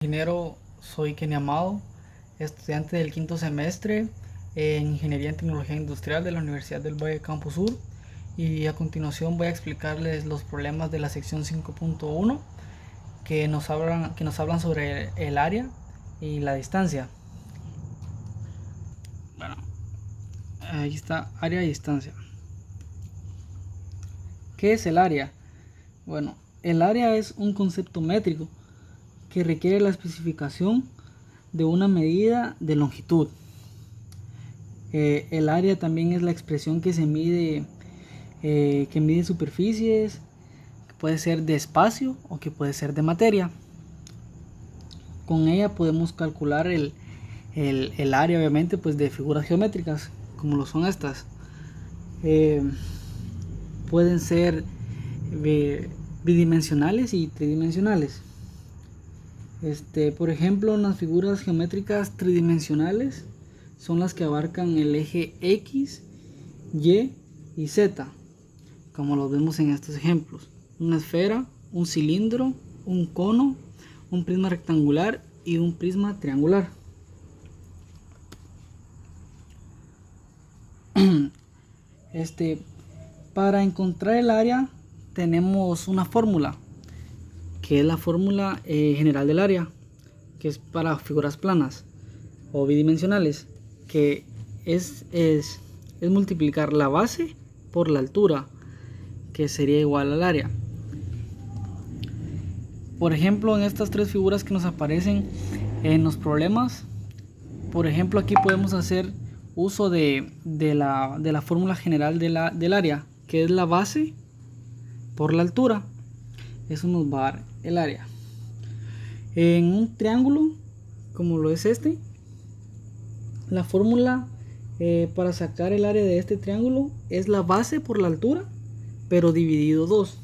Ingeniero, soy Kenny Amado, estudiante del quinto semestre en Ingeniería en Tecnología Industrial de la Universidad del Valle Campus Sur, y a continuación voy a explicarles los problemas de la sección 5.1 que nos hablan sobre el área y la distancia. Bueno, ahí está, área y distancia. ¿Qué es el área? Bueno, el área es un concepto métrico que requiere la especificación de una medida de longitud. El área también es la expresión que mide superficies, que puede ser de espacio o que puede ser de materia. Con ella podemos calcular el área, obviamente, pues de figuras geométricas, como lo son estas. Pueden ser bidimensionales y tridimensionales. Por ejemplo, las figuras geométricas tridimensionales son las que abarcan el eje X, Y y Z, como lo vemos en estos ejemplos: una esfera, un cilindro, un cono, un prisma rectangular y un prisma triangular. Para encontrar el área tenemos una fórmula, que es la fórmula general del área, que es para figuras planas o bidimensionales, que es multiplicar la base por la altura, que sería igual al área. Por ejemplo, en estas tres figuras que nos aparecen en los problemas, por ejemplo, aquí podemos hacer uso de la fórmula general del área, que es la base por la altura. Eso nos va a dar el área. En un triángulo, como lo es la fórmula para sacar el área de este triángulo es la base por la altura, pero dividido 2.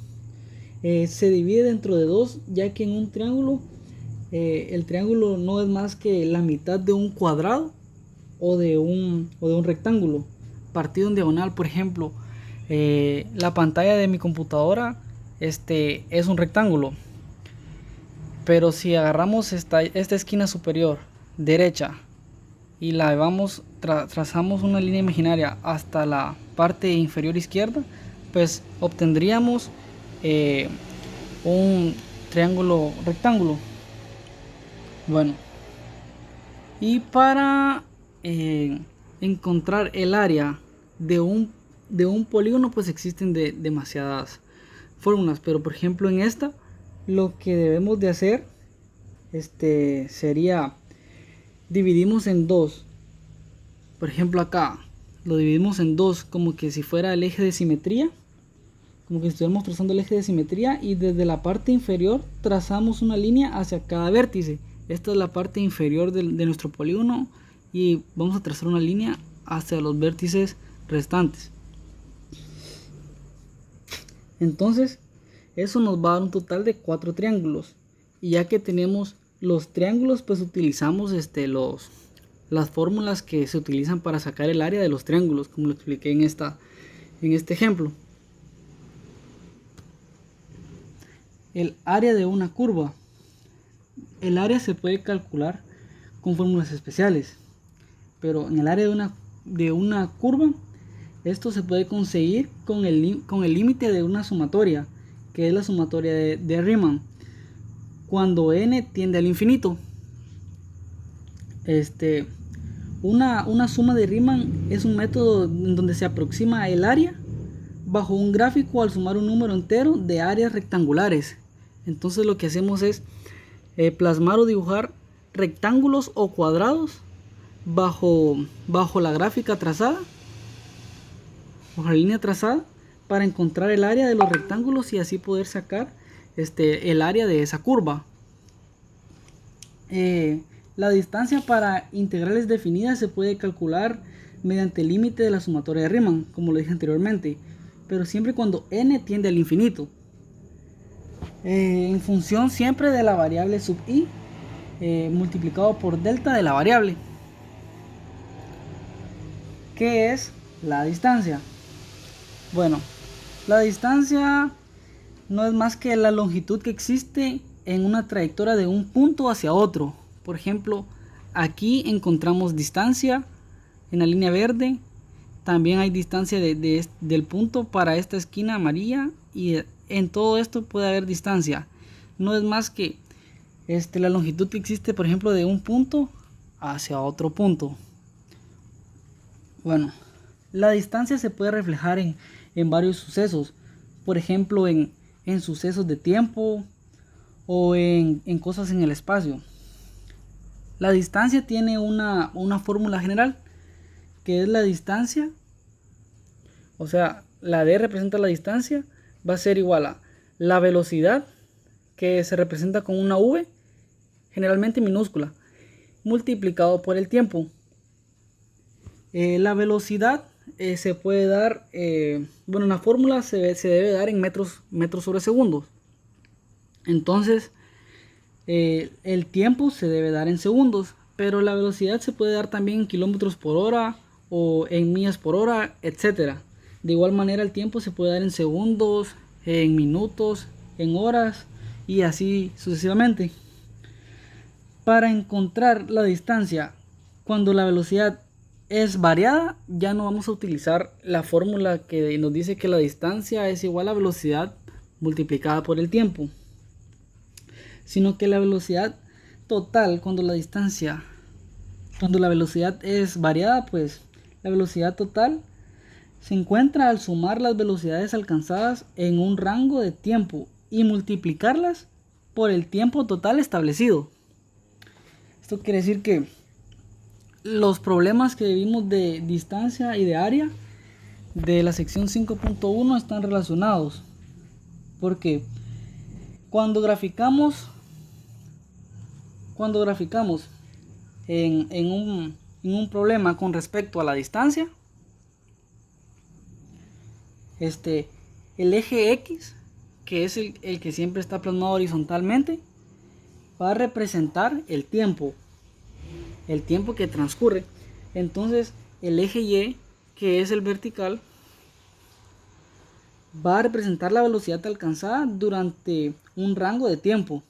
Se divide dentro de 2, ya que en un triángulo el triángulo no es más que la mitad de un cuadrado o de un rectángulo partido en diagonal. Por ejemplo, la pantalla de mi computadora es un rectángulo, pero si agarramos esta esquina superior derecha y la vamos, trazamos una línea imaginaria hasta la parte inferior izquierda, pues obtendríamos un triángulo rectángulo. Bueno, y para encontrar el área de un polígono, pues existen demasiadas fórmulas, pero por ejemplo en esta lo que debemos de hacer sería dividimos en 2. Por ejemplo, acá lo dividimos en 2, como que si fuera el eje de simetría, como que estuviéramos trazando el eje de simetría, y desde la parte inferior trazamos una línea hacia cada vértice. Esta es la parte inferior de nuestro polígono y vamos a trazar una línea hacia los vértices restantes. Entonces eso nos va a dar un total de 4 triángulos, y ya que tenemos los triángulos, pues utilizamos las fórmulas que se utilizan para sacar el área de los triángulos, como lo expliqué en este ejemplo. El área de una curva. El área se puede calcular con fórmulas especiales, pero en el área de una curva, esto se puede conseguir con el límite de una sumatoria, que es la sumatoria de Riemann, cuando n tiende al infinito. Una suma de Riemann es un método en donde se aproxima el área bajo un gráfico al sumar un número entero de áreas rectangulares. Entonces lo que hacemos es plasmar o dibujar rectángulos o cuadrados bajo la gráfica trazada, bajo la línea trazada, para encontrar el área de los rectángulos y así poder sacar el área de esa curva. La distancia para integrales definidas se puede calcular mediante el límite de la sumatoria de Riemann, como lo dije anteriormente, pero siempre cuando n tiende al infinito, en función siempre de la variable sub i multiplicado por delta de la variable. ¿Qué es la distancia? Bueno, la distancia no es más que la longitud que existe en una trayectoria de un punto hacia otro. Por ejemplo, aquí encontramos distancia en la línea verde. También hay distancia del punto para esta esquina amarilla, y en todo esto puede haber distancia. No es más que la longitud que existe, por ejemplo, de un punto hacia otro punto. Bueno, la distancia se puede reflejar en varios sucesos. Por ejemplo, en sucesos de tiempo o en cosas en el espacio. La distancia tiene una fórmula general, que es la distancia, o sea, la d representa la distancia, va a ser igual a la velocidad, que se representa con una v, generalmente minúscula, multiplicado por el tiempo. La velocidad se puede dar, bueno, la fórmula se debe dar en metros sobre segundos. Entonces, el tiempo se debe dar en segundos, pero la velocidad se puede dar también en kilómetros por hora o en millas por hora, etc. De igual manera, el tiempo se puede dar en segundos, en minutos, en horas y así sucesivamente. Para encontrar la distancia cuando la velocidad es variada, ya no vamos a utilizar la fórmula que nos dice que la distancia es igual a velocidad multiplicada por el tiempo, sino que la velocidad total, cuando la velocidad es variada, pues la velocidad total se encuentra al sumar las velocidades alcanzadas en un rango de tiempo y multiplicarlas por el tiempo total establecido. Esto quiere decir que los problemas que vimos de distancia y de área de la sección 5.1 están relacionados, porque cuando graficamos en un problema con respecto a la distancia, el eje X, que es el que siempre está plasmado horizontalmente, va a representar el tiempo que transcurre. Entonces el eje Y, que es el vertical, va a representar la velocidad alcanzada durante un rango de tiempo.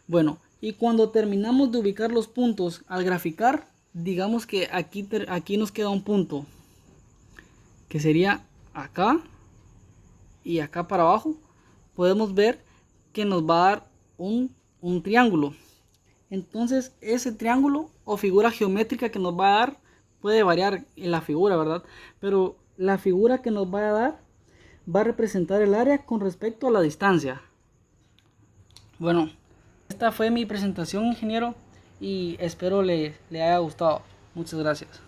Bueno, y cuando terminamos de ubicar los puntos al graficar, digamos que aquí nos queda un punto, que sería acá y acá para abajo. Podemos ver que nos va a dar un triángulo. Entonces ese triángulo o figura geométrica que nos va a dar puede variar en la figura, ¿verdad? Pero la figura que nos va a dar va a representar el área con respecto a la distancia. Bueno, esta fue mi presentación, ingeniero, y espero le haya gustado. Muchas gracias.